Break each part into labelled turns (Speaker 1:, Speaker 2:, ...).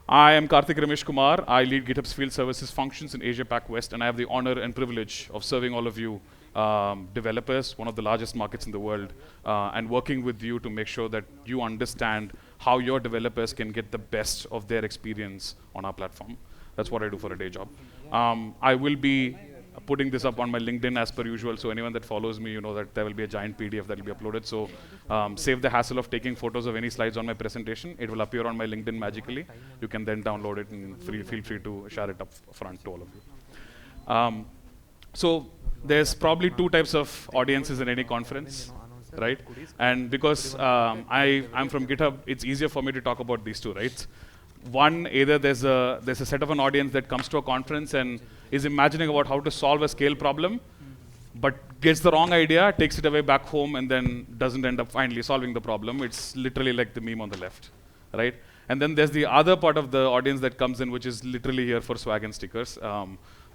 Speaker 1: I am Karthik Rameshkumar. I lead GitHub's field services functions in Asia Pac West, and I have the honor and privilege of serving all of you developers, one of the largest markets in the world, and working with you to make sure that you understand how your developers can get the best of their experience on our platform. That's what I do for a day job. I will be putting this up on my LinkedIn as per usual, so anyone that follows me, you know that there will be a giant PDF that will be uploaded. So save the hassle of taking photos of any slides on my presentation. It will appear on my LinkedIn magically. You can then download it and feel free to share it up front to all of you. So there's probably two types of audiences in any conference, right? And because I'm from GitHub, it's easier for me to talk about these two, right? One, either there's a set of an audience that comes to a conference and is imagining about how to solve a scale problem, but gets the wrong idea, takes it away back home, and then doesn't end up finally solving the problem. It's literally like the meme on the left, right? And then there's the other part of the audience that comes in, which is literally here for swag and stickers.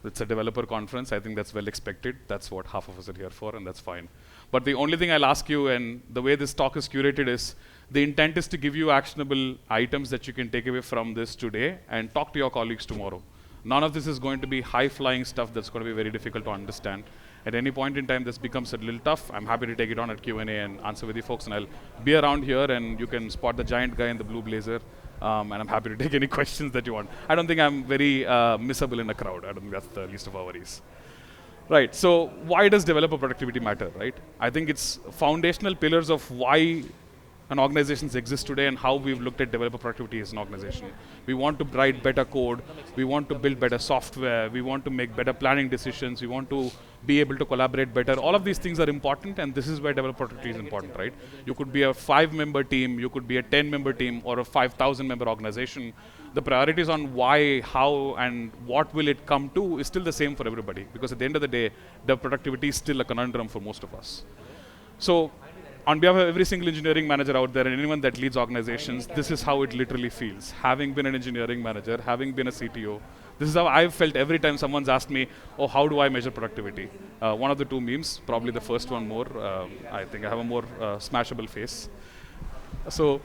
Speaker 1: It's a developer conference. I think that's well expected. That's what half of us are here for, and that's fine. But the only thing I'll ask you, and the way this talk is curated is, the intent is to give you actionable items that you can take away from this today and talk to your colleagues tomorrow. None of this is going to be high-flying stuff that's going to be very difficult to understand. At any point in time, this becomes a little tough. I'm happy to take it on at Q&A and answer with you folks, and I'll be around here, and you can spot the giant guy in the blue blazer, and I'm happy to take any questions that you want. I don't think I'm very missable in a crowd. I don't think that's the least of our worries. Right, so why does developer productivity matter, right? I think it's foundational pillars of why organizations exist today and how we've looked at developer productivity as an organization. We want to write better code, we want to build better software, we want to make better planning decisions, we want to be able to collaborate better. All of these things are important, and this is where developer productivity is important, right? You could be a 5-member team, you could be a 10-member team, or a 5,000-member organization. The priorities on why, how, and what will it come to is still the same for everybody, because at the end of the day, the productivity is still a conundrum for most of us. So, on behalf of every single engineering manager out there and anyone that leads organizations, this is how it literally feels. Having been an engineering manager, having been a CTO, this is how I've felt every time someone's asked me, oh, how do I measure productivity? One of the two memes, probably the first one more. I think I have a more smashable face. So,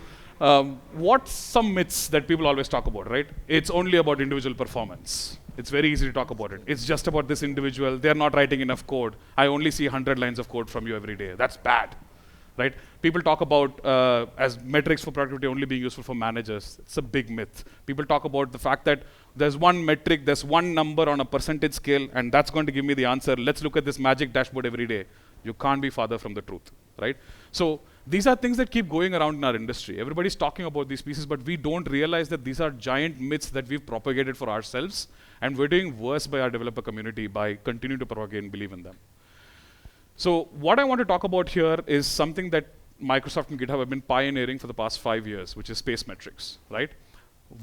Speaker 1: what's some myths that people always talk about, right? It's only about individual performance. It's very easy to talk about it. It's just about this individual. They're not writing enough code. I only see 100 lines of code from you every day. That's bad. Right? People talk about as metrics for productivity only being useful for managers. It's a big myth. People talk about the fact that there's one metric, there's one number on a percentage scale, and that's going to give me the answer. Let's look at this magic dashboard every day. You can't be farther from the truth, right? So these are things that keep going around in our industry. Everybody's talking about these pieces, but we don't realize that these are giant myths that we've propagated for ourselves, and we're doing worse by our developer community by continuing to propagate and believe in them. So what I want to talk about here is something that Microsoft and GitHub have been pioneering for the past 5 years, which is space metrics, right?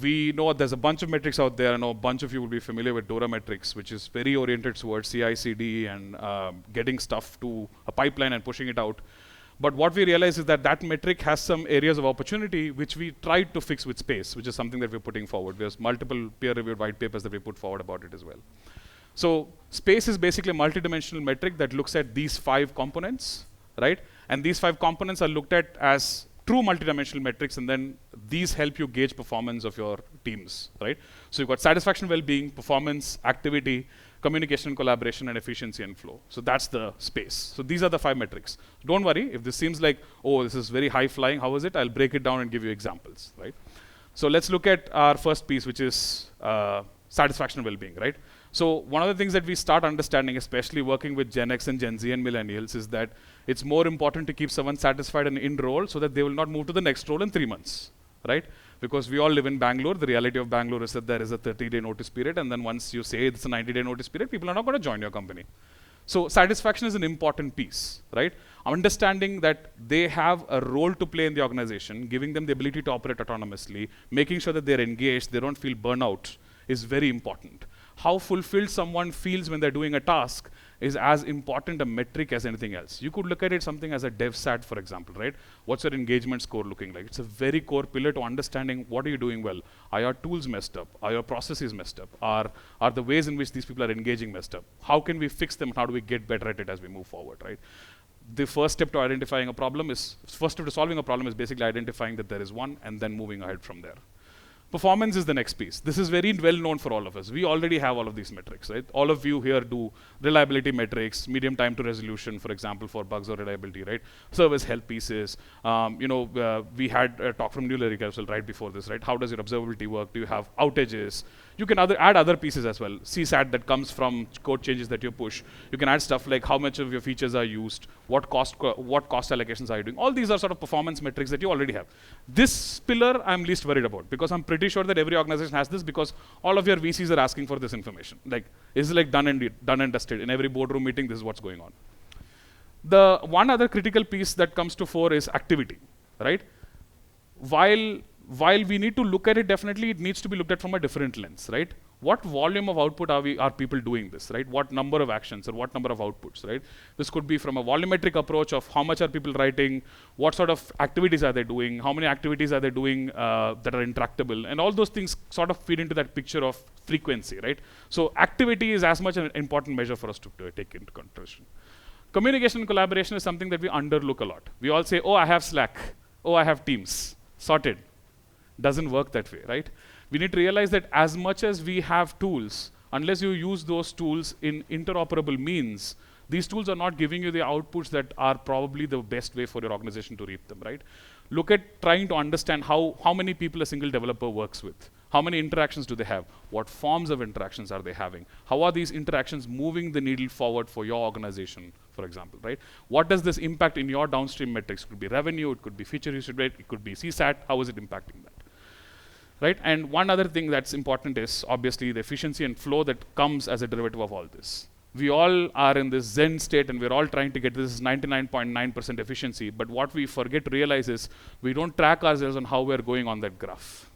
Speaker 1: We know there's a bunch of metrics out there. I know a bunch of you will be familiar with DORA metrics, which is very oriented towards CI/CD and getting stuff to a pipeline and pushing it out. But what we realize is that that metric has some areas of opportunity which we tried to fix with space, which is something that we're putting forward. There's multiple peer-reviewed white papers that we put forward about it as well. So space is basically a multidimensional metric that looks at these 5 components, right? And these 5 components are looked at as true multidimensional metrics, and then these help you gauge performance of your teams, right? So you've got satisfaction, well-being, performance, activity, communication, collaboration, and efficiency and flow. So that's the space. So these are the 5 metrics. Don't worry, if this seems like, oh, this is very high-flying, how is it? I'll break it down and give you examples, right? So let's look at our first piece, which is satisfaction and well-being, right? So one of the things that we start understanding, especially working with Gen X and Gen Z and millennials, is that it's more important to keep someone satisfied and in role so that they will not move to the next role in 3 months, right? Because we all live in Bangalore. The reality of Bangalore is that there is a 30-day notice period, and then once you say it's a 90-day notice period, people are not going to join your company. So satisfaction is an important piece, right? Understanding that they have a role to play in the organization, giving them the ability to operate autonomously, making sure that they're engaged, they don't feel burnout, is very important. How fulfilled someone feels when they're doing a task is as important a metric as anything else. You could look at it something as a DevSat, for example, right? What's your engagement score looking like? It's a very core pillar to understanding what are you doing well. Are your tools messed up? Are your processes messed up? Are the ways in which these people are engaging messed up? How can we fix them? How do we get better at it as we move forward, right? The first step to identifying a problem is, first step to solving a problem is basically identifying that there is one and then moving ahead from there. Performance is the next piece. This is very well known for all of us. We already have all of these metrics, right? All of you here do reliability metrics, medium time to resolution, for example, for bugs or reliability, right? Service health pieces. We had a talk from New Lyric as well right before this, right? How does your observability work? Do you have outages? You can add other pieces as well. CSAT that comes from code changes that you push. You can add stuff like how much of your features are used, what cost allocations are you doing. All these are sort of performance metrics that you already have. This pillar I'm least worried about because I'm pretty sure that every organization has this because all of your VCs are asking for this information. Like, is like done and dusted. In every boardroom meeting, this is what's going on. The one other critical piece that comes to fore is activity, right? While we need to look at it, definitely it needs to be looked at from a different lens, right? What volume of output are people doing this, right? What number of actions or what number of outputs, right? This could be from a volumetric approach of how much are people writing, what sort of activities are they doing, how many activities are they doing that are intractable, and all those things sort of feed into that picture of frequency, right? So activity is as much an important measure for us to take into consideration. Communication and collaboration is something that we underlook a lot. We all say, oh, I have Slack, oh, I have Teams, sorted. Doesn't work that way, right? We need to realize that as much as we have tools, unless you use those tools in interoperable means, these tools are not giving you the outputs that are probably the best way for your organization to reap them, right? Look at trying to understand how many people a single developer works with. How many interactions do they have? What forms of interactions are they having? How are these interactions moving the needle forward for your organization, for example, right? What does this impact in your downstream metrics? It could be revenue, it could be feature usage rate, it could be CSAT. How is it impacting that? Right? And one other thing that's important is obviously the efficiency and flow that comes as a derivative of all this. We all are in this Zen state and we're all trying to get this 99.9% efficiency, but what we forget to realize is we don't track ourselves on how we're going on that graph.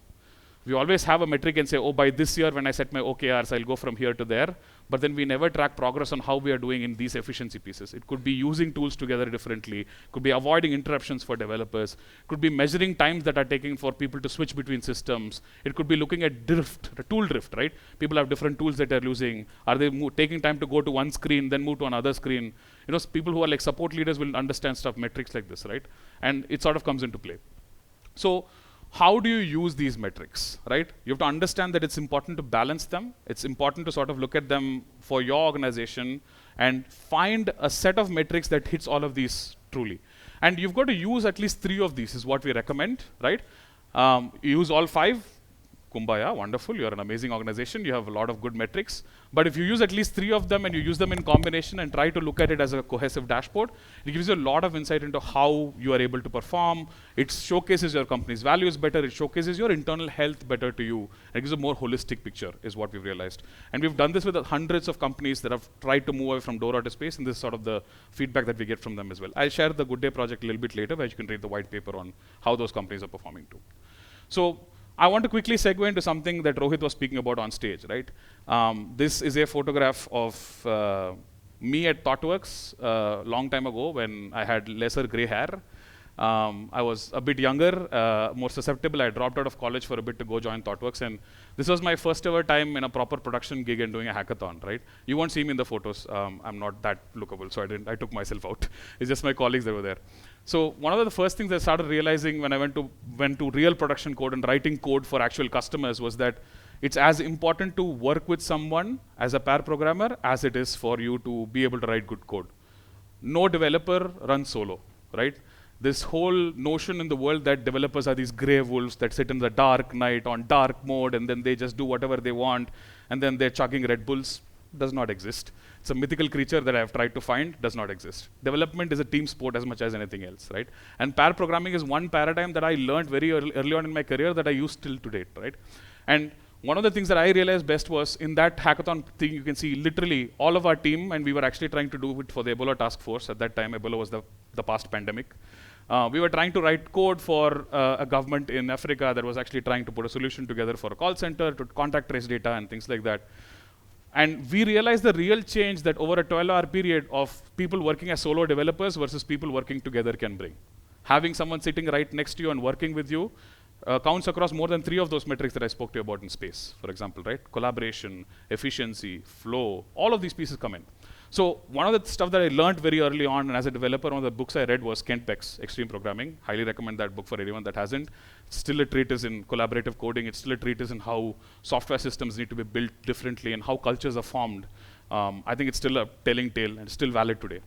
Speaker 1: We always have a metric and say, oh, by this year when I set my OKRs, I'll go from here to there. But then we never track progress on how we are doing in these efficiency pieces. It could be using tools together differently, could be avoiding interruptions for developers, could be measuring times that are taking for people to switch between systems. It could be looking at drift, tool drift, right? People have different tools that they're using. Are they taking time to go to one screen, then move to another screen? You know, people who are like support leaders will understand stuff, metrics like this, right? And it sort of comes into play. So, how do you use these metrics, right? You have to understand that it's important to balance them. It's important to sort of look at them for your organization and find a set of metrics that hits all of these truly. And you've got to use at least 3 of these is what we recommend, right? Use all 5. Kumbaya, wonderful, you're an amazing organization, you have a lot of good metrics. But if you use at least 3 of them and you use them in combination and try to look at it as a cohesive dashboard, it gives you a lot of insight into how you are able to perform. It showcases your company's values better, it showcases your internal health better to you. It gives a more holistic picture, is what we've realized. And we've done this with hundreds of companies that have tried to move away from DORA to space, and this is sort of the feedback that we get from them as well. I'll share the Good Day project a little bit later, where you can read the white paper on how those companies are performing too. So, I want to quickly segue into something that Rohit was speaking about on stage, right? This is a photograph of me at ThoughtWorks a long time ago when I had lesser gray hair. I was a bit younger, more susceptible. I dropped out of college for a bit to go join ThoughtWorks, and this was my first ever time in a proper production gig and doing a hackathon, right? You won't see me in the photos. I'm not that lookable, so I took myself out. It's just my colleagues that were there. So one of the first things I started realizing when I went to real production code and writing code for actual customers was that it's as important to work with someone as a pair programmer as it is for you to be able to write good code. No developer runs solo, right? This whole notion in the world that developers are these grey wolves that sit in the dark night on dark mode and then they just do whatever they want and then they're chugging Red Bulls does not exist. It's a mythical creature that I've tried to find, does not exist. Development is a team sport as much as anything else, right? And pair programming is one paradigm that I learned very early on in my career that I use still to date, right? And one of the things that I realized best was in that hackathon thing, you can see literally all of our team, and we were actually trying to do it for the Ebola task force. At that time, Ebola was the past pandemic. We were trying to write code for a government in Africa that was actually trying to put a solution together for a call center to contact trace data and things like that. And we realized the real change that over a 12-hour period of people working as solo developers versus people working together can bring. Having someone sitting right next to you and working with you counts across more than 3 of those metrics that I spoke to you about in space, for example, right? Collaboration, efficiency, flow, all of these pieces come in. So one of the stuff that I learned very early on, and as a developer, one of the books I read was Kent Beck's Extreme Programming. Highly recommend that book for anyone that hasn't. It's still a treatise in collaborative coding. It's still a treatise in how software systems need to be built differently and how cultures are formed. I think it's still a telling tale and still valid today.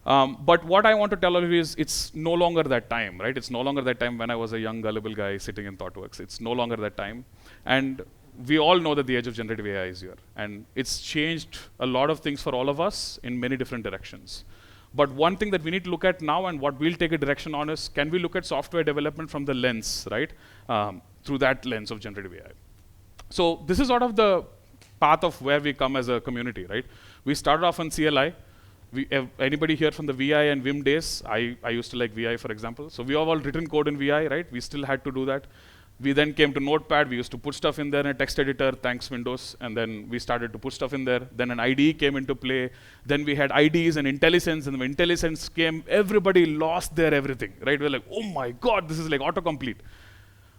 Speaker 1: But what I want to tell all of you is it's no longer that time, right? It's no longer that time when I was a young, gullible guy sitting in ThoughtWorks. It's no longer that time. And we all know that the age of generative AI is here. And it's changed a lot of things for all of us in many different directions. But one thing that we need to look at now and what we'll take a direction on is, can we look at software development from the lens, right? Through that lens of generative AI. So this is sort of the path of where we come as a community, right? We started off on CLI. Anybody here from the VI and Vim days? I used to like VI, for example. So we have all written code in VI, right? We still had to do that. We then came to Notepad. We used to put stuff in there in a text editor, thanks Windows. And then we started to put stuff in there. Then an IDE came into play. Then we had IDEs and IntelliSense. And when IntelliSense came, everybody lost their everything, right? We were like, oh my God, this is like autocomplete.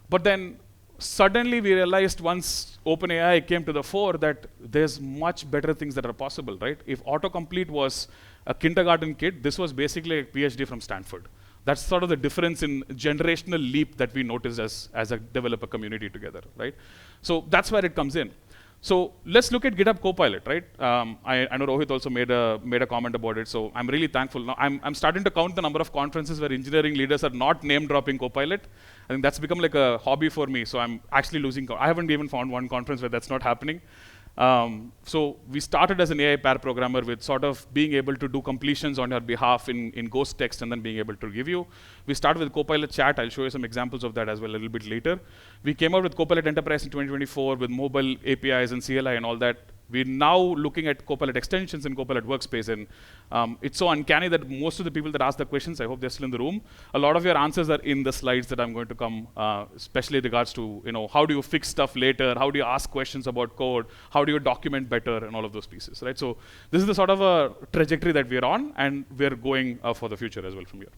Speaker 1: But then suddenly we realized once OpenAI came to the fore that there's much better things that are possible, right? If autocomplete was a kindergarten kid, this was basically a PhD from Stanford. That's sort of the difference in generational leap that we noticed as a developer community together, right? So that's where it comes in. So let's look at GitHub Copilot, right? I know Rohit also made a comment about it, so I'm really thankful. Now I'm starting to count the number of conferences where engineering leaders are not name-dropping Copilot. I think that's become like a hobby for me, so I'm actually losing count. I haven't even found one conference where that's not happening. So we started as an AI pair programmer with sort of being able to do completions on your behalf in Ghost text and then being able to give you. We started with Copilot Chat. I'll show you some examples of that as well a little bit later. We came out with Copilot Enterprise in 2024 with mobile APIs and CLI and all that. We're now looking at Copilot extensions and Copilot Workspace, and it's so uncanny that most of the people that ask the questions, I hope they're still in the room, a lot of your answers are in the slides that I'm going to come, especially in regards to, how do you fix stuff later, how do you ask questions about code, how do you document better, and all of those pieces, right? So this is the sort of a trajectory that we're on, and we're going for the future as well from here.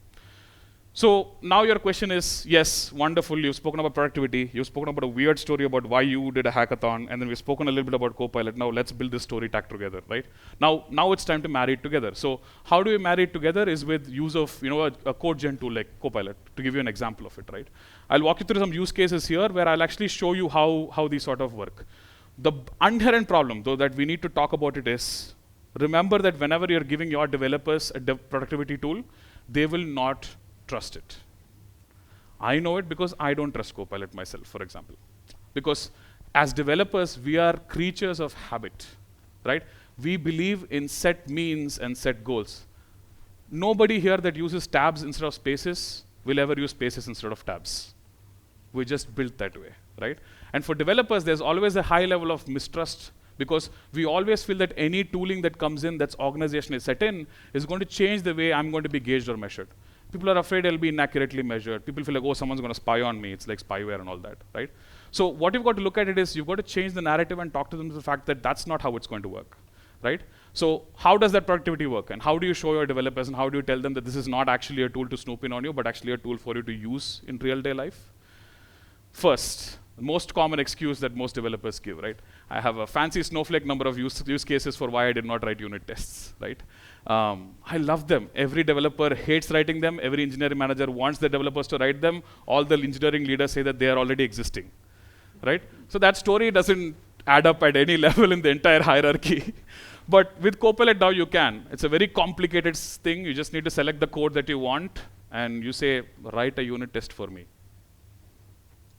Speaker 1: So now your question is, yes, wonderful, you've spoken about productivity, you've spoken about a weird story about why you did a hackathon, and then we've spoken a little bit about Copilot. Now let's build this story tag together, right? Now it's time to marry it together. So how do we marry it together is with use of a code gen tool like Copilot, to give you an example of it, right? I'll walk you through some use cases here where I'll actually show you how these sort of work. The inherent problem, though, that we need to talk about it is, remember that whenever you're giving your developers a productivity tool, they will not trust it. I know it because I don't trust Copilot myself, for example. Because as developers, we are creatures of habit, right? We believe in set means and set goals. Nobody here that uses tabs instead of spaces will ever use spaces instead of tabs. We just built that way, right? And for developers, there's always a high level of mistrust because we always feel that any tooling that comes in that's organizationally set in is going to change the way I'm going to be gauged or measured. People are afraid it'll be inaccurately measured. People feel like, oh, someone's going to spy on me. It's like spyware and all that, right? So what you've got to look at it is you've got to change the narrative and talk to them to the fact that that's not how it's going to work, right? So how does that productivity work? And how do you show your developers and how do you tell them that this is not actually a tool to snoop in on you, but actually a tool for you to use in real day life? First, the most common excuse that most developers give, right? I have a fancy snowflake number of use cases for why I did not write unit tests, right? I love them. Every developer hates writing them. Every engineering manager wants the developers to write them. All the engineering leaders say that they are already existing, right? So that story doesn't add up at any level in the entire hierarchy. But with Copilot now you can. It's a very complicated thing. You just need to select the code that you want and you say, write a unit test for me,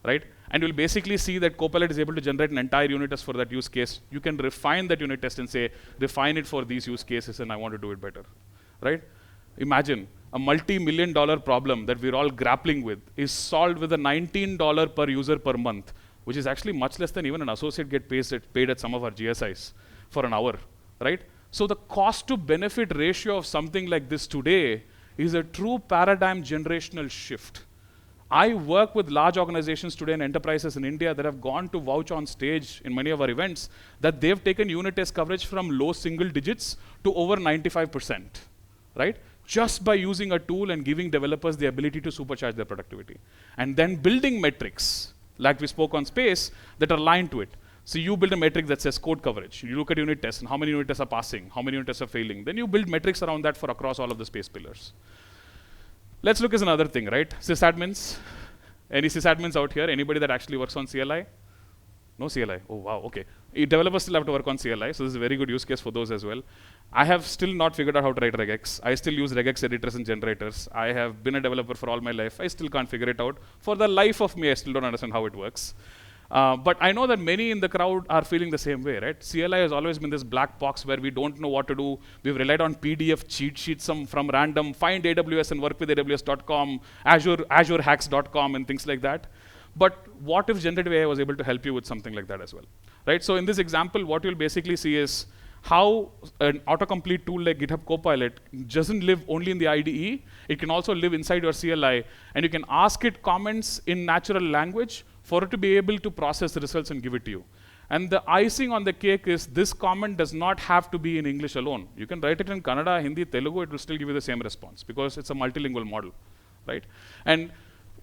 Speaker 1: right? And you'll basically see that Copilot is able to generate an entire unit test for that use case. You can refine that unit test and say, refine it for these use cases and I want to do it better, right? Imagine a multi-million-dollar problem that we're all grappling with is solved with a $19 per user per month, which is actually much less than even an associate gets paid at some of our GSIs for an hour, right? So the cost to benefit ratio of something like this today is a true paradigm generational shift. I work with large organizations today and enterprises in India that have gone to vouch on stage in many of our events that they've taken unit test coverage from low single digits to over 95%, right? Just by using a tool and giving developers the ability to supercharge their productivity. And then building metrics, like we spoke on space, that are aligned to it. So you build a metric that says code coverage. You look at unit tests and how many unit tests are passing, how many unit tests are failing. Then you build metrics around that for across all of the space pillars. Let's look at another thing, right? Sysadmins. Any sysadmins out here? Anybody that actually works on CLI? No CLI. Oh, wow, okay. Developers still have to work on CLI, so this is a very good use case for those as well. I have still not figured out how to write regex. I still use regex editors and generators. I have been a developer for all my life. I still can't figure it out. For the life of me, I still don't understand how it works. But I know that many in the crowd are feeling the same way, right? CLI has always been this black box where we don't know what to do. We've relied on PDF cheat sheets from random, find AWS and work with AWS.com, AzureHacks.com and things like that. But what if generative AI was able to help you with something like that as well, right? So in this example, what you'll basically see is how an autocomplete tool like GitHub Copilot doesn't live only in the IDE. It can also live inside your CLI, and you can ask it comments in natural language for it to be able to process the results and give it to you. And the icing on the cake is this comment does not have to be in English alone. You can write it in Kannada, Hindi, Telugu, it will still give you the same response because it's a multilingual model, right? And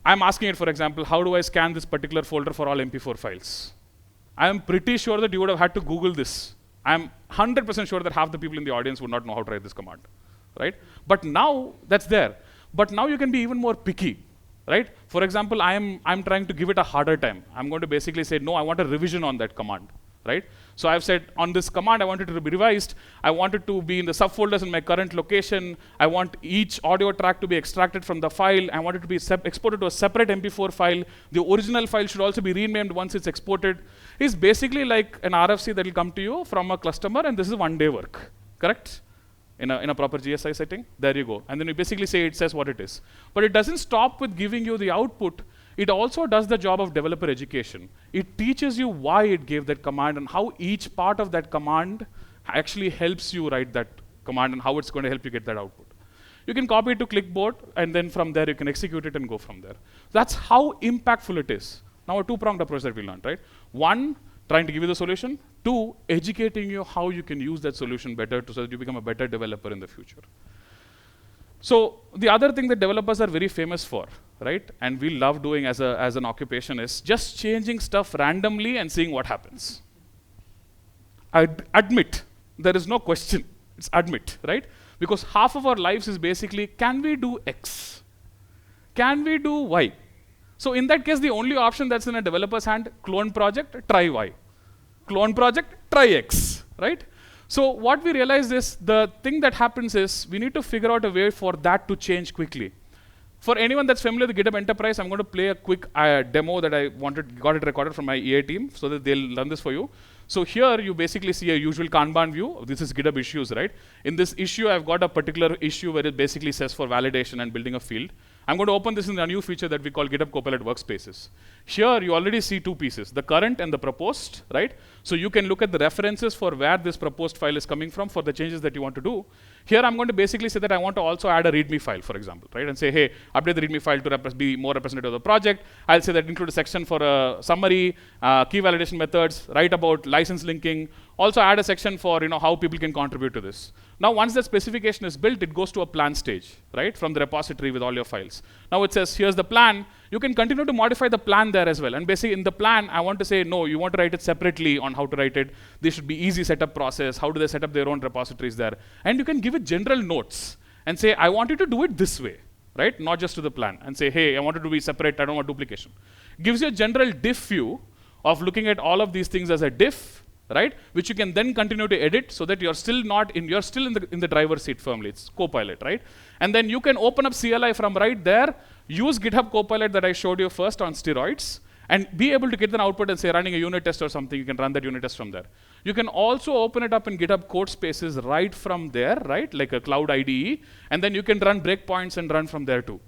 Speaker 1: I'm asking it, for example, how do I scan this particular folder for all MP4 files? I'm pretty sure that you would have had to Google this. I'm 100% sure that half the people in the audience would not know how to write this command, right? But now that's there. But now you can be even more picky, right? For example, I'm trying to give it a harder time. I'm going to basically say, no, I want a revision on that command, right? So I've said on this command, I want it to be revised. I want it to be in the subfolders in my current location. I want each audio track to be extracted from the file. I want it to be exported to a separate MP4 file. The original file should also be renamed once it's exported. It's basically like an RFC that will come to you from a customer, and this is one-day work, correct? In a proper GSI setting, there you go. And then you basically say it says what it is. But it doesn't stop with giving you the output. It also does the job of developer education. It teaches you why it gave that command and how each part of that command actually helps you write that command and how it's going to help you get that output. You can copy it to clipboard, and then from there you can execute it and go from there. That's how impactful it is. Now a two-pronged approach that we learned, right? One, trying to give you the solution. Two, educating you how you can use that solution better so that you become a better developer in the future. So the other thing that developers are very famous for, right, and we love doing as an occupation is just changing stuff randomly and seeing what happens. Admit, there is no question, it's admit, right? Because half of our lives is basically, can we do X? Can we do Y? So in that case, the only option that's in a developer's hand, clone project, try Y. Clone project, try X, right? So what we realized is the thing that happens is we need to figure out a way for that to change quickly. For anyone that's familiar with GitHub Enterprise, I'm going to play a quick demo that I got it recorded from my EA team so that they'll run this for you. So here you basically see a usual Kanban view. This is GitHub issues, right? In this issue, I've got a particular issue where it basically says for validation and building a field. I'm going to open this in a new feature that we call GitHub Copilot Workspaces. Here, you already see two pieces, the current and the proposed, right? So you can look at the references for where this proposed file is coming from for the changes that you want to do. Here, I'm going to basically say that I want to also add a README file, for example, right? And say, hey, update the README file to be more representative of the project. I'll say that include a section for a summary, key validation methods, write about license linking. Also add a section for how people can contribute to this. Now, once the specification is built, it goes to a plan stage, right, from the repository with all your files. Now it says, here's the plan. You can continue to modify the plan there as well. And basically, in the plan, I want to say, no, you want to write it separately on how to write it. This should be easy setup process. How do they set up their own repositories there? And you can give it general notes and say, I want you to do it this way, right, not just to the plan. And say, hey, I want it to be separate. I don't want duplication. Gives you a general diff view of looking at all of these things as a diff, right? Which you can then continue to edit so that you're still in the driver's seat firmly. It's Copilot, right? And then you can open up CLI from right there, use GitHub Copilot that I showed you first on steroids, and be able to get an output and say running a unit test or something, you can run that unit test from there. You can also open it up in GitHub code spaces right from there, right? Like a cloud IDE, and then you can run breakpoints and run from there too.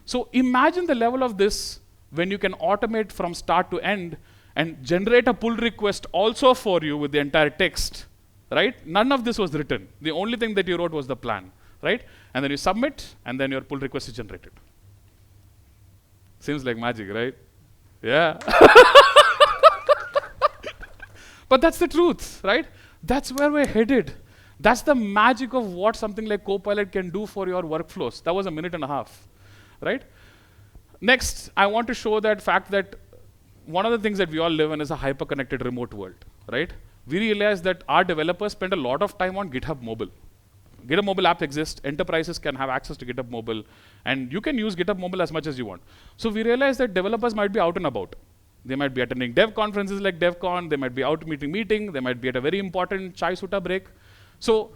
Speaker 1: So imagine the level of this when you can automate from start to end and generate a pull request also for you with the entire text, right? None of this was written. The only thing that you wrote was the plan, right? And then you submit, and then your pull request is generated. Seems like magic, right? Yeah. But that's the truth, right? That's where we're headed. That's the magic of what something like Copilot can do for your workflows. That was a minute and a half, right? Next, I want to show that fact that one of the things that we all live in is a hyper-connected remote world, right? We realize that our developers spend a lot of time on GitHub Mobile. GitHub Mobile app exists, enterprises can have access to GitHub Mobile, and you can use GitHub Mobile as much as you want. So we realize that developers might be out and about. They might be attending dev conferences like DEVCON, they might be out meeting, they might be at a very important chai sutta break. So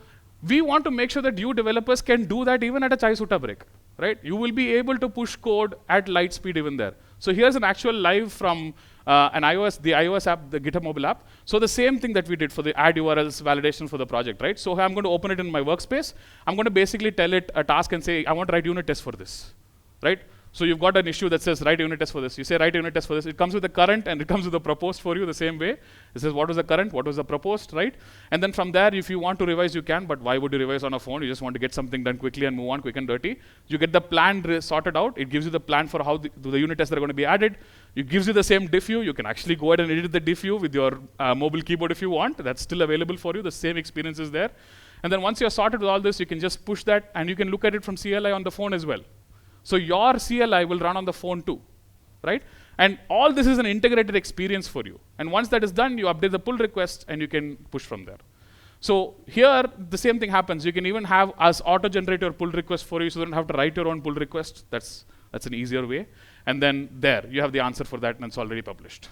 Speaker 1: we want to make sure that you developers can do that even at a chai sutta break, right? You will be able to push code at light speed even there. So here's an actual live from the iOS app, the GitHub mobile app. So the same thing that we did for the add URLs validation for the project, right? So I'm going to open it in my workspace. I'm going to basically tell it a task and say, I want to write unit tests for this, right? So you've got an issue that says write a unit test for this. You say write a unit test for this. It comes with the current and it comes with the proposed for you the same way. It says what was the current, what was the proposed, right? And then from there, if you want to revise, you can. But why would you revise on a phone? You just want to get something done quickly and move on quick and dirty. You get the plan sorted out. It gives you the plan for how the unit tests that are going to be added. It gives you the same diff view. You can actually go ahead and edit the diff view with your mobile keyboard if you want. That's still available for you. The same experience is there. And then once you're sorted with all this, you can just push that and you can look at it from CLI on the phone as well. So your CLI will run on the phone too, right? And all this is an integrated experience for you. And once that is done, you update the pull request and you can push from there. So here, the same thing happens. You can even have us auto-generate your pull request for you so you don't have to write your own pull request. That's an easier way. And then there, you have the answer for that and it's already published,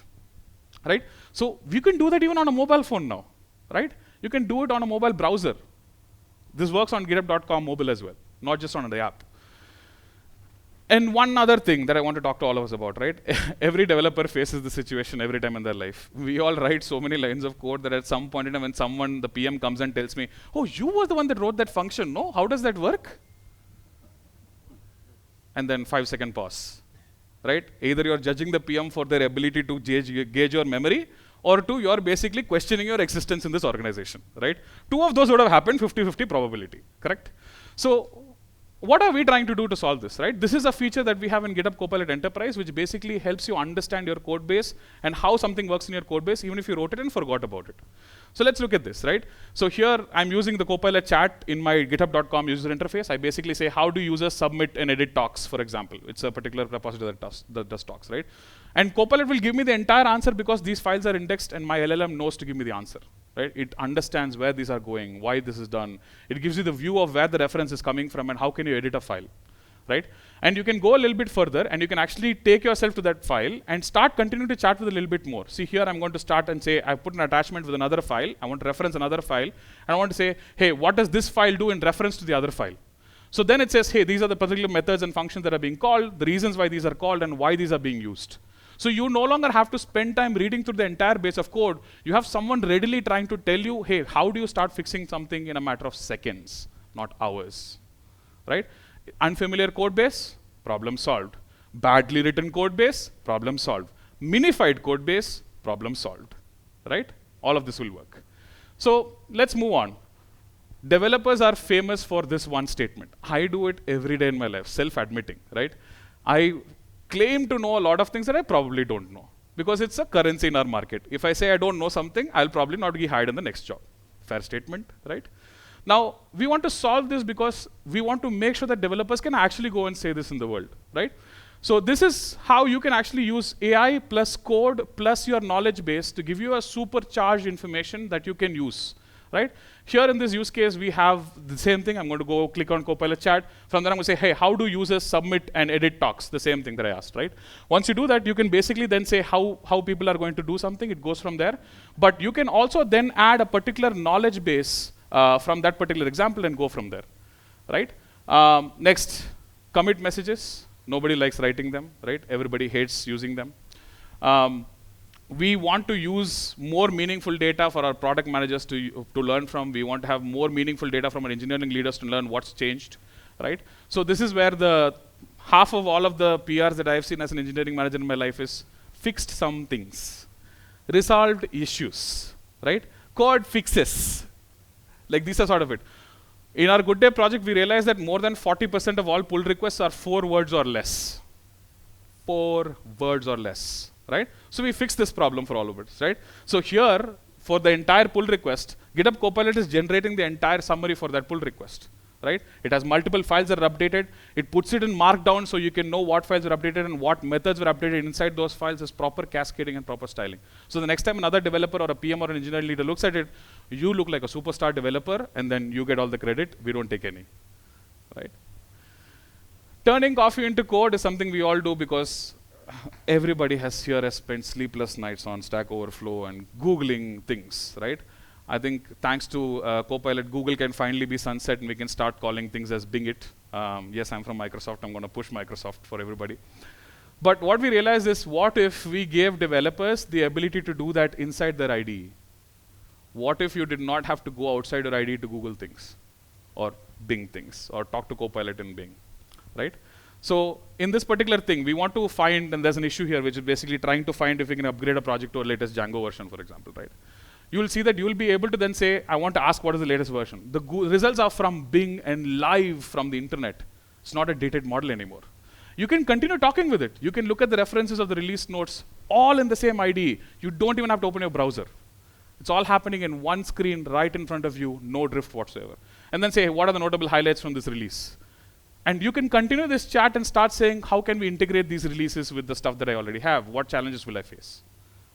Speaker 1: right? So you can do that even on a mobile phone now, right? You can do it on a mobile browser. This works on github.com mobile as well, not just on the app. And one other thing that I want to talk to all of us about, right? Every developer faces this situation every time in their life. We all write so many lines of code that at some point in time when the PM comes and tells me, oh, you were the one that wrote that function, no? How does that work? And then 5-second pause, right? Either you're judging the PM for their ability to gauge your memory, or two, you're basically questioning your existence in this organization, right? Two of those would have happened, 50-50 probability, correct? So what are we trying to do to solve this, right? This is a feature that we have in GitHub Copilot Enterprise, which basically helps you understand your code base and how something works in your code base, even if you wrote it and forgot about it. So let's look at this, right? So here, I'm using the Copilot chat in my github.com user interface. I basically say, how do users submit and edit talks, for example? It's a particular repository that does talks, right? And Copilot will give me the entire answer because these files are indexed and my LLM knows to give me the answer. Right? It understands where these are going, why this is done. It gives you the view of where the reference is coming from and how can you edit a file, right? And you can go a little bit further and you can actually take yourself to that file and start continuing to chat with a little bit more. See here, I'm going to start and say, I put an attachment with another file. I want to reference another file. And I want to say, hey, what does this file do in reference to the other file? So then it says, hey, these are the particular methods and functions that are being called, the reasons why these are called and why these are being used. So you no longer have to spend time reading through the entire base of code. You have someone readily trying to tell you, hey, how do you start fixing something in a matter of seconds, not hours, right? Unfamiliar code base, problem solved. Badly written code base, problem solved. Minified code base, problem solved, right? All of this will work. So let's move on. Developers are famous for this one statement. I do it every day in my life, self-admitting, right? I claim to know a lot of things that I probably don't know because it's a currency in our market. If I say I don't know something, I'll probably not be hired in the next job. Fair statement, right? Now, we want to solve this because we want to make sure that developers can actually go and say this in the world, right? So this is how you can actually use AI plus code plus your knowledge base to give you a supercharged information that you can use, right? Here in this use case, we have the same thing. I'm going to go click on Copilot chat. From there, I'm going to say, hey, how do users submit and edit talks? The same thing that I asked, right? Once you do that, you can basically then say how people are going to do something. It goes from there. But you can also then add a particular knowledge base from that particular example and go from there, right? Next, commit messages. Nobody likes writing them, right? Everybody hates using them. We want to use more meaningful data for our product managers to learn from. We want to have more meaningful data from our engineering leaders to learn what's changed, right? So this is where the half of all of the PRs that I've seen as an engineering manager in my life is fixed some things, resolved issues, right? Code fixes. Like these are sort of it. In our Good Day project, we realized that more than 40% of all pull requests are 4 words or less. 4 words or less. Right? So we fix this problem for all of it, right? So here, for the entire pull request, GitHub Copilot is generating the entire summary for that pull request, right? It has multiple files that are updated. It puts it in Markdown so you can know what files were updated and what methods were updated inside those files. Is proper cascading and proper styling. So the next time another developer or a PM or an engineer leader looks at it, you look like a superstar developer, and then you get all the credit. We don't take any, right? Turning coffee into code is something we all do because everybody has spent sleepless nights on Stack Overflow and Googling things, right? I think thanks to Copilot, Google can finally be sunset and we can start calling things as Bing it. Yes, I'm from Microsoft. I'm going to push Microsoft for everybody. But what we realized is, what if we gave developers the ability to do that inside their IDE? What if you did not have to go outside your IDE to Google things or Bing things or talk to Copilot in Bing, right? So in this particular thing, we want to find, and there's an issue here, which is basically trying to find if we can upgrade a project to a latest Django version, for example, right? You will see that you will be able to then say, I want to ask what is the latest version. The results are from Bing and live from the internet. It's not a dated model anymore. You can continue talking with it. You can look at the references of the release notes all in the same IDE. You don't even have to open your browser. It's all happening in one screen right in front of you, no drift whatsoever. And then say, hey, what are the notable highlights from this release? And you can continue this chat and start saying, how can we integrate these releases with the stuff that I already have? What challenges will I face,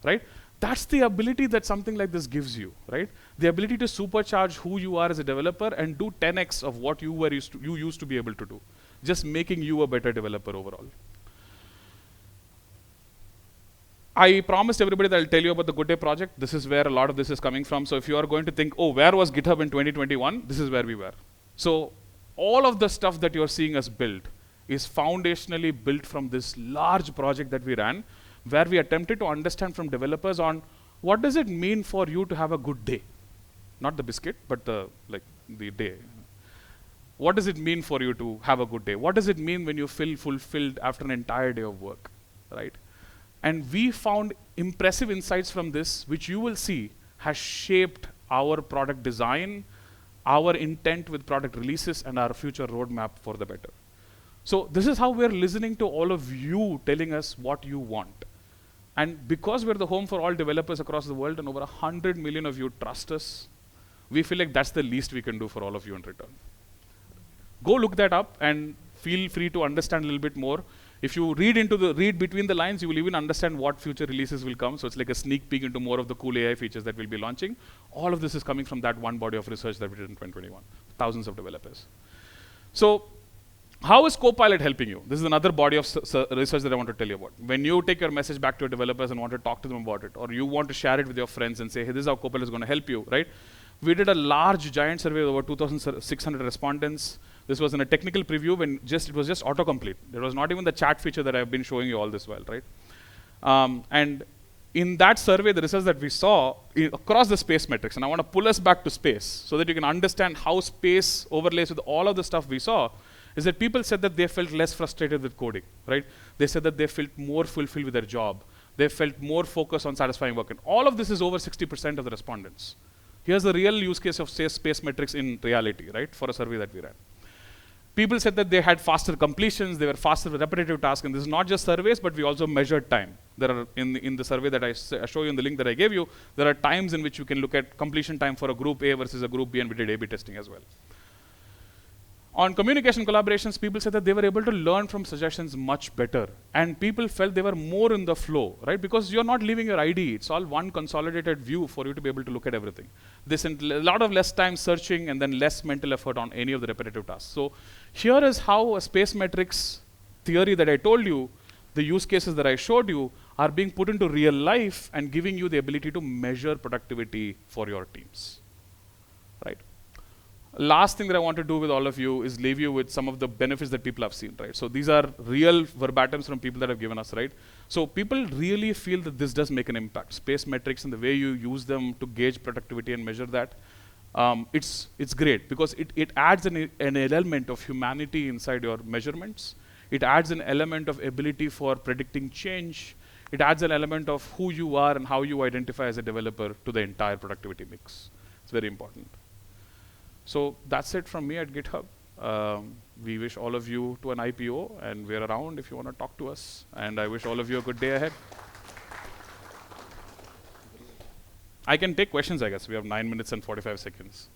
Speaker 1: right? That's the ability that something like this gives you, right? The ability to supercharge who you are as a developer and do 10x of what you used to be able to do, just making you a better developer overall. I promised everybody that I'll tell you about the Good Day project. This is where a lot of this is coming from. So if you are going to think, oh, where was GitHub in 2021? This is where we were. So all of the stuff that you're seeing us build is foundationally built from this large project that we ran, where we attempted to understand from developers on what does it mean for you to have a good day? Not the biscuit, but the day. What does it mean for you to have a good day? What does it mean when you feel fulfilled after an entire day of work, right? And we found impressive insights from this, which you will see has shaped our product design, our intent with product releases, and our future roadmap for the better. So this is how we're listening to all of you telling us what you want. And because we're the home for all developers across the world and over 100 million of you trust us, we feel like that's the least we can do for all of you in return. Go look that up and feel free to understand a little bit more. If you read between the lines, you will even understand what future releases will come. So it's like a sneak peek into more of the cool AI features that we'll be launching. All of this is coming from that one body of research that we did in 2021. Thousands of developers. So how is Copilot helping you? This is another body of research that I want to tell you about. When you take your message back to your developers and want to talk to them about it, or you want to share it with your friends and say, hey, this is how Copilot is going to help you, right? We did a large, giant survey with over 2,600 respondents. This was in a technical preview when it was just autocomplete. There was not even the chat feature that I've been showing you all this while, right? And in that survey, the results that we saw across the space metrics, and I want to pull us back to space so that you can understand how space overlays with all of the stuff we saw, is that people said that they felt less frustrated with coding, right? They said that they felt more fulfilled with their job. They felt more focused on satisfying work. And all of this is over 60% of the respondents. Here's the real use case of space metrics in reality, right? For a survey that we ran. People said that they had faster completions, they were faster with repetitive tasks, and this is not just surveys, but we also measured time. There are, in the survey that I show you in the link that I gave you, there are times in which you can look at completion time for a group A versus a group B, and we did A/B testing as well. On communication collaborations, people said that they were able to learn from suggestions much better, and people felt they were more in the flow, right? Because you're not leaving your ID, it's all one consolidated view for you to be able to look at everything. This and a lot of less time searching and then less mental effort on any of the repetitive tasks. So here is how a space metrics theory that I told you, the use cases that I showed you, are being put into real life and giving you the ability to measure productivity for your teams, right? Last thing that I want to do with all of you is leave you with some of the benefits that people have seen, right? So these are real verbatims from people that have given us, right? So people really feel that this does make an impact. Space metrics and the way you use them to gauge productivity and measure that, it's great because it adds an element of humanity inside your measurements. It adds an element of ability for predicting change. It adds an element of who you are and how you identify as a developer to the entire productivity mix. It's very important. So that's it from me at GitHub. We wish all of you to an IPO, and we're around if you want to talk to us. And I wish all of you a good day ahead. I can take questions, I guess. We have 9 minutes and 45 seconds.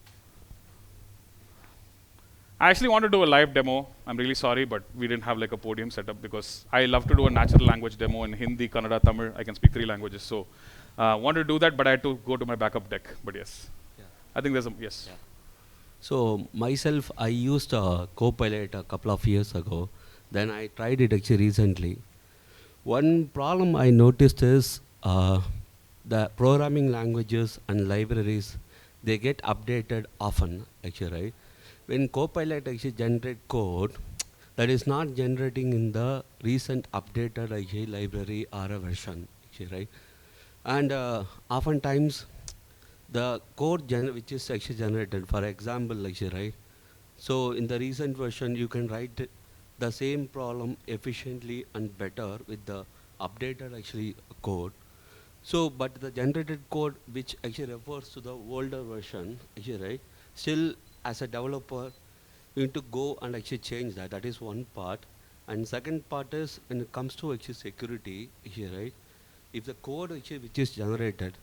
Speaker 1: I actually want to do a live demo. I'm really sorry, but we didn't have like a podium setup because I love to do a natural language demo in Hindi, Kannada, Tamil. I can speak 3 languages, so wanted to do that, but I had to go to my backup deck. But yes,
Speaker 2: Yeah.
Speaker 1: I think there's a yes.
Speaker 2: Yeah. So myself, I used Copilot a couple of years ago. Then I tried it actually recently. One problem I noticed is the programming languages and libraries, they get updated often, actually, right? When Copilot actually generate code, that is not generating in the recent updated actually library or a version, actually, right? And oftentimes the code which is actually generated, for example, actually, right? So in the recent version, you can write the same problem efficiently and better with the updated actually code. So, but the generated code which actually refers to the older version, actually, right? Still, as a developer, you need to go and actually change that. That is one part. And second part is when it comes to actually security, actually, right? If the code actually which is generated,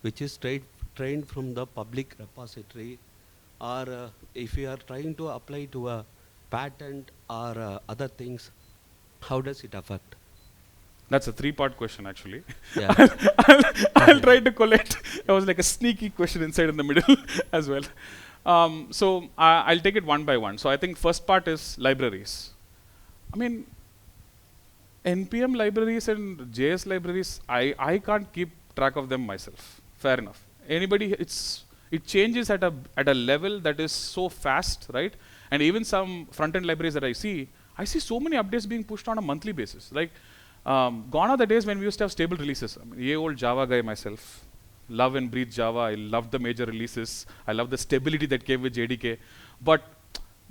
Speaker 2: which is trained from the public repository, or if you are trying to apply to a patent or other things, how does it affect?
Speaker 1: That's a 3-part question actually.
Speaker 2: Yeah.
Speaker 1: I'll try to collect. It was like a sneaky question inside in the middle as well. So I'll take it one by one. So I think first part is libraries. I mean, NPM libraries and JS libraries, I can't keep track of them myself. Fair enough. Anybody, it changes at a level that is so fast, right? And even some front-end libraries that I see so many updates being pushed on a monthly basis. Like, gone are the days when we used to have stable releases. I mean, ye old Java guy myself. Love and breathe Java. I love the major releases. I love the stability that came with JDK. But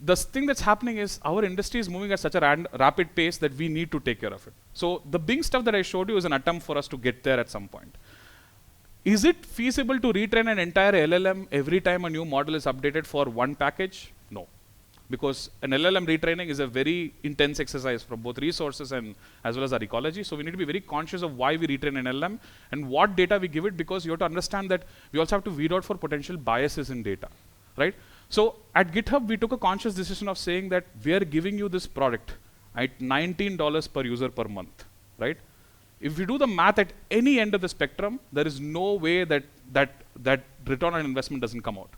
Speaker 1: the thing that's happening is our industry is moving at such a rapid pace that we need to take care of it. So the Bing stuff that I showed you is an attempt for us to get there at some point. Is it feasible to retrain an entire LLM every time a new model is updated for one package? No. Because an LLM retraining is a very intense exercise from both resources and as well as our ecology. So we need to be very conscious of why we retrain an LLM and what data we give it, because you have to understand that we also have to weed out for potential biases in data, right? So at GitHub, we took a conscious decision of saying that we are giving you this product at $19 per user per month, right? If you do the math at any end of the spectrum, there is no way that return on investment doesn't come out.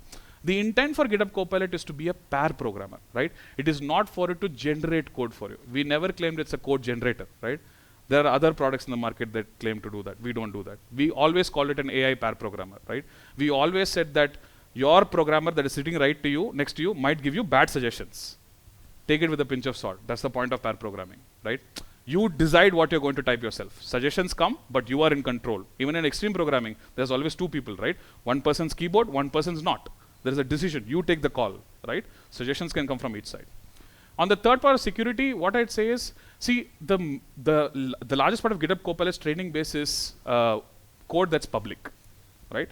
Speaker 1: The intent for GitHub Copilot is to be a pair programmer, right? It is not for it to generate code for you. We never claimed it's a code generator, right? There are other products in the market that claim to do that. We don't do that. We always call it an AI pair programmer, right? We always said that your programmer that is sitting right to you, next to you, might give you bad suggestions. Take it with a pinch of salt. That's the point of pair programming, right? You decide what you're going to type yourself. Suggestions come, but you are in control. Even in extreme programming, there's always 2 people, right? One person's keyboard, one person's not. There is a decision. You take the call, right? Suggestions can come from each side. On the third part of security, what I'd say is, see, the largest part of GitHub Copilot's training base is code that's public, right?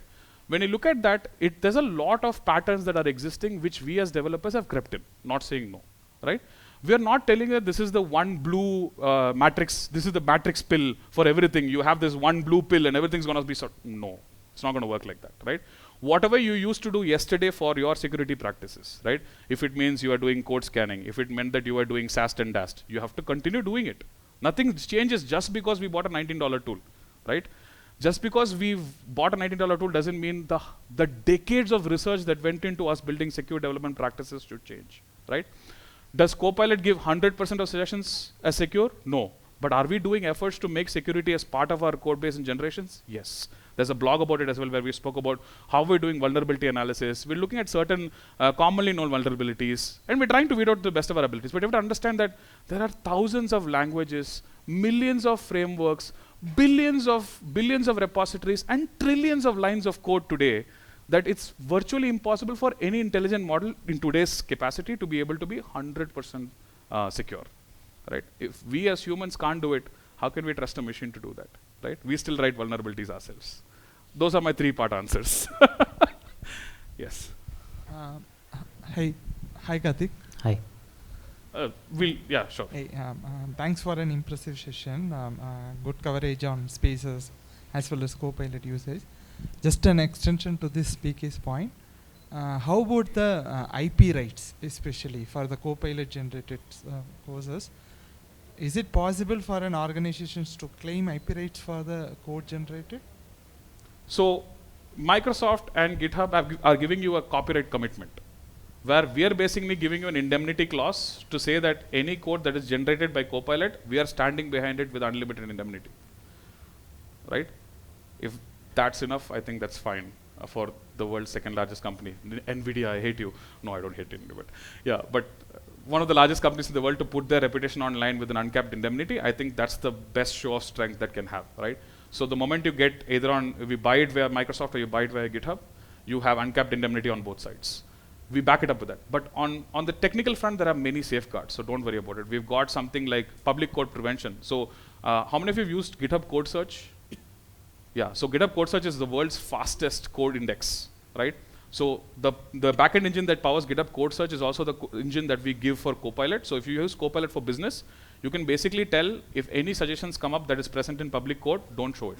Speaker 1: When you look at that, there's a lot of patterns that are existing which we as developers have crept in, not saying no, right? We are not telling that this is the one blue matrix, this is the matrix pill for everything. You have this one blue pill and everything's going to be no, it's not going to work like that, right? Whatever you used to do yesterday for your security practices, right? If it means you are doing code scanning, if it meant that you are doing SAST and DAST, you have to continue doing it. Nothing changes just because we bought a $19 tool, right? Just because we've bought a $19 tool doesn't mean the decades of research that went into us building secure development practices should change, right? Does Copilot give 100% of suggestions as secure? No. But are we doing efforts to make security as part of our code base in generations? Yes. There's a blog about it as well where we spoke about how we're doing vulnerability analysis. We're looking at certain commonly known vulnerabilities, and we're trying to weed out the best of our abilities. But you have to understand that there are thousands of languages, millions of frameworks, billions of repositories, and trillions of lines of code today that it's virtually impossible for any intelligent model in today's capacity to be able to be 100% secure, right? If we as humans can't do it, how can we trust a machine to do that, right? We still write vulnerabilities ourselves. Those are my 3-part answers. Yes.
Speaker 3: Hi, Karthik.
Speaker 2: Hi.
Speaker 1: Yeah, sure.
Speaker 3: Hey, thanks for an impressive session. Good coverage on spaces as well as Copilot usage. Just an extension to this speaker's point. How about the IP rights, especially for the Copilot generated courses? Is it possible for an organization to claim IP rights for the code generated?
Speaker 1: So Microsoft and GitHub are giving you a copyright commitment, where we are basically giving you an indemnity clause to say that any code that is generated by Copilot, we are standing behind it with unlimited indemnity, right? If that's enough, I think that's fine for the world's second largest company. NVIDIA, I hate you. No, I don't hate NVIDIA, but yeah, but one of the largest companies in the world to put their reputation online with an uncapped indemnity, I think that's the best show of strength that can have, right? So the moment you get either if you buy it via Microsoft or you buy it via GitHub, you have uncapped indemnity on both sides. We back it up with that. But on the technical front, there are many safeguards, so don't worry about it. We've got something like public code prevention. So how many of you have used GitHub Code Search? Yeah, so GitHub Code Search is the world's fastest code index, right? So the backend engine that powers GitHub Code Search is also the engine that we give for Copilot. So if you use Copilot for business, you can basically tell if any suggestions come up that is present in public code, don't show it.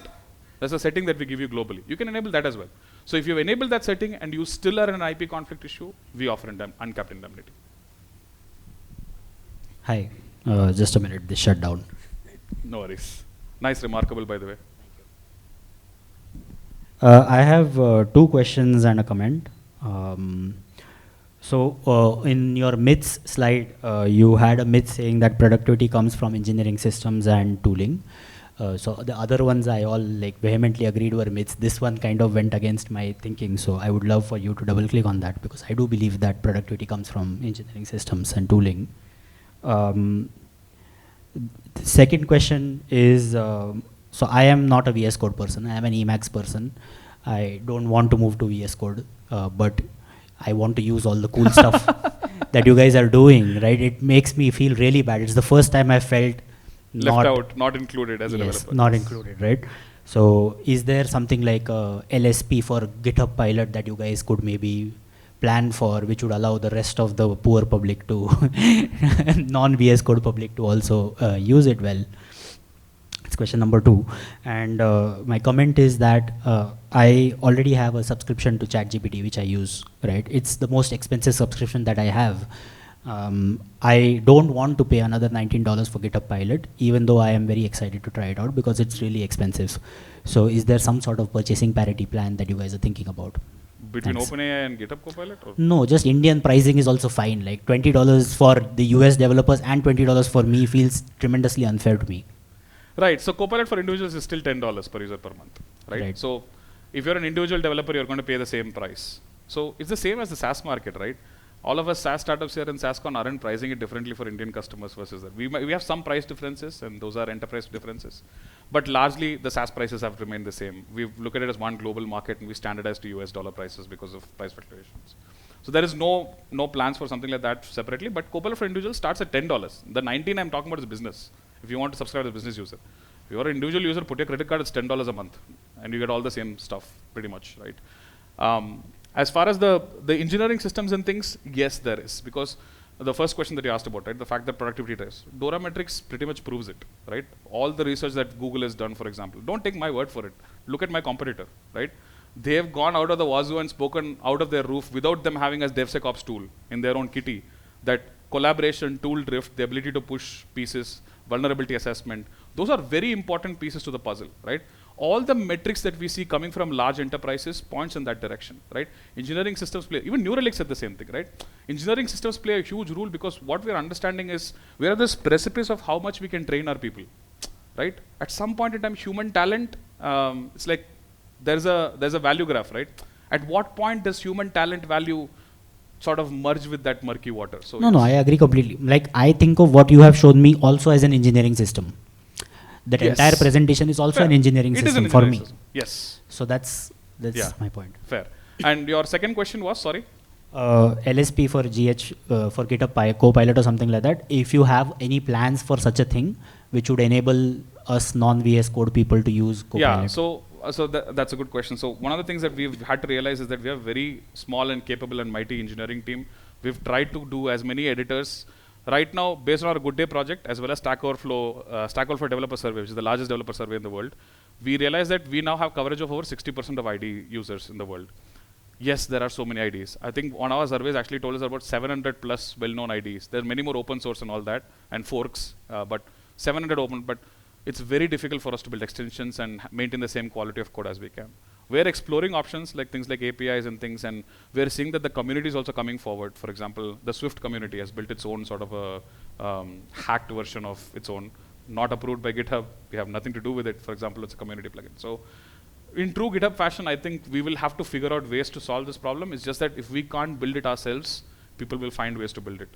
Speaker 1: That's a setting that we give you globally. You can enable that as well. So if you enable that setting and you still are in an IP conflict issue, we offer uncapped indemnity.
Speaker 4: Hi, just a minute, this shut down.
Speaker 1: No worries. Nice, remarkable, by the way.
Speaker 4: I have 2 questions and a comment. In your myths slide, you had a myth saying that productivity comes from engineering systems and tooling. So the other ones I all vehemently agreed were myths. This one kind of went against my thinking. So I would love for you to double click on that, because I do believe that productivity comes from engineering systems and tooling. The second question is, so I am not a VS Code person. I am an Emacs person. I don't want to move to VS Code, but I want to use all the cool stuff that you guys are doing, right? It makes me feel really bad. It's the first time I felt
Speaker 1: left out, not included as a developer.
Speaker 4: Not included, right? So is there something like a LSP for GitHub Pilot that you guys could maybe plan for, which would allow the rest of the poor public to, non-VS Code public to also use it well? It's question number 2. And my comment is that I already have a subscription to ChatGPT, which I use, right? It's the most expensive subscription that I have. I don't want to pay another $19 for GitHub Pilot, even though I am very excited to try it out because it's really expensive. So is there some sort of purchasing parity plan that you guys are thinking about?
Speaker 1: Between OpenAI and GitHub Copilot? Or?
Speaker 4: No, just Indian pricing is also fine. Like $20 for the US developers and $20 for me feels tremendously unfair to me.
Speaker 1: Right, so Copilot for individuals is still $10 per user per month, right? So if you're an individual developer, you're going to pay the same price. So it's the same as the SaaS market, right? All of us SaaS startups here in SaaSCon aren't pricing it differently for Indian customers versus that. We have some price differences, and those are enterprise differences. But largely, the SaaS prices have remained the same. We look at it as one global market, and we standardize to US dollar prices because of price fluctuations. So there is no plans for something like that separately, but Copilot for individuals starts at $10. The 19 I'm talking about is business. If you want to subscribe as a business user. If you're an individual user, put your credit card, it's $10 a month. And you get all the same stuff, pretty much, right? As far as the engineering systems and things, yes, there is. Because the first question that you asked about, right? The fact that productivity drives. Dora metrics pretty much proves it, right? All the research that Google has done, for example. Don't take my word for it. Look at my competitor, right? They have gone out of the wazoo and spoken out of their roof without them having a DevSecOps tool in their own kitty. That collaboration, tool drift, the ability to push pieces, vulnerability assessment, those are very important pieces to the puzzle, right? All the metrics that we see coming from large enterprises points in that direction, right? Engineering systems play, even Neuralink said the same thing, right? Engineering systems play a huge role because what we're understanding is we're at this precipice of how much we can train our people, right? At some point in time, human talent, it's like there's a value graph, right? At what point does human talent value sort of merge with that murky water? So
Speaker 4: no, I agree completely. Like I think of what you have shown me also as an engineering system. That entire presentation is also an engineering system for me.
Speaker 1: Yes.
Speaker 4: So that's my point.
Speaker 1: Fair. And your second question was, sorry?
Speaker 4: LSP for for GitHub Copilot or something like that. If you have any plans for such a thing, which would enable us non-VS Code people to use Copilot.
Speaker 1: Yeah, so that's a good question. So one of the things that we've had to realize is that we have very small and capable and mighty engineering team. We've tried to do as many editors. Right now, based on our Good Day project, as well as Stack Overflow Developer Survey, which is the largest developer survey in the world, we realized that we now have coverage of over 60% of ID users in the world. Yes, there are so many IDs. I think one of our surveys actually told us about 700 plus well-known IDs. There are many more open source and all that, and forks, but 700 open, but it's very difficult for us to build extensions and maintain the same quality of code as we can. We're exploring options like things like APIs and things, and we're seeing that the community is also coming forward. For example, the Swift community has built its own sort of a hacked version of its own, not approved by GitHub. We have nothing to do with it. For example, it's a community plugin. So in true GitHub fashion, I think we will have to figure out ways to solve this problem. It's just that if we can't build it ourselves, people will find ways to build it.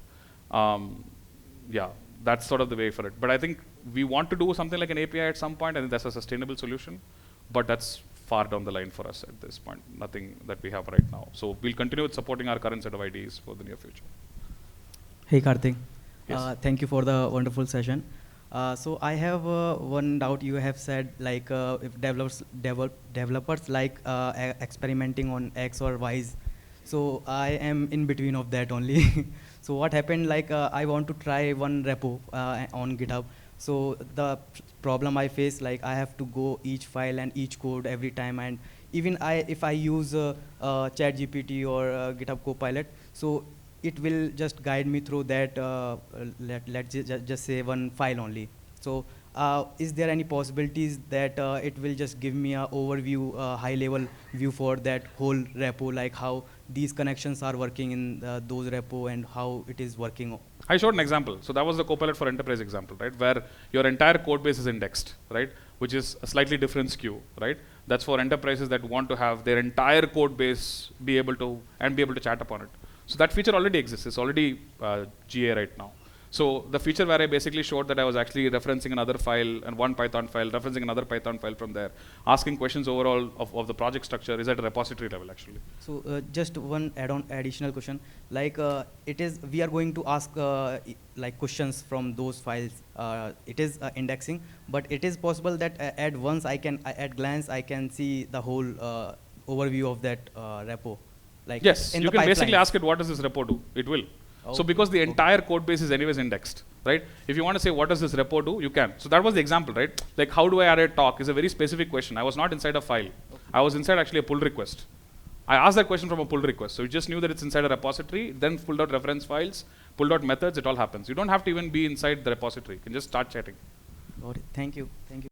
Speaker 1: Yeah, that's sort of the way for it. But I think we want to do something like an API at some point. I think that's a sustainable solution, but that's far down the line for us at this point. Nothing that we have right now. So we'll continue with supporting our current set of IDs for the near future.
Speaker 5: Hey Karthik,
Speaker 1: Yes.
Speaker 5: thank you for the wonderful session. So I have one doubt. You have said like if developers like experimenting on X or Y's. So I am in between of that only. So what happened? Like I want to try one repo on GitHub. So the problem I face, like I have to go each file and each code every time, and even if I use ChatGPT or GitHub Copilot, so it will just guide me through that, let's just say one file only. So is there any possibilities that it will just give me a overview, high level view for that whole repo, like how these connections are working in those repo and how it is working?
Speaker 1: I showed an example. So that was the Copilot for Enterprise example, right? Where your entire code base is indexed, right? Which is a slightly different SKU, right? That's for enterprises that want to have their entire code base be able to chat upon it. So that feature already exists. It's already GA right now. So the feature where I basically showed that I was actually referencing another file and one Python file, referencing another Python file from there, asking questions overall of the project structure is at a repository level actually.
Speaker 5: So just one additional question, like we are going to ask like questions from those files. It is indexing, but it is possible that at once at glance I can see the whole overview of that repo. Like
Speaker 1: yes,
Speaker 5: in
Speaker 1: you
Speaker 5: the
Speaker 1: can basically
Speaker 5: pipeline.
Speaker 1: ask it what does this repo do. It will. So
Speaker 5: Okay,
Speaker 1: because the
Speaker 5: okay.
Speaker 1: entire code base is anyways indexed, right? If you want to say what does this repo do, you can. So that was the example, right? Like how do I add a talk is a very specific question. I was not inside a file. I was inside actually a pull request. I asked that question from a pull request. So you just knew that it's inside a repository, then pulled out reference files, pulled out methods, it all happens. You don't have to even be inside the repository. You can just start chatting.
Speaker 5: Got it. Thank you. Thank you.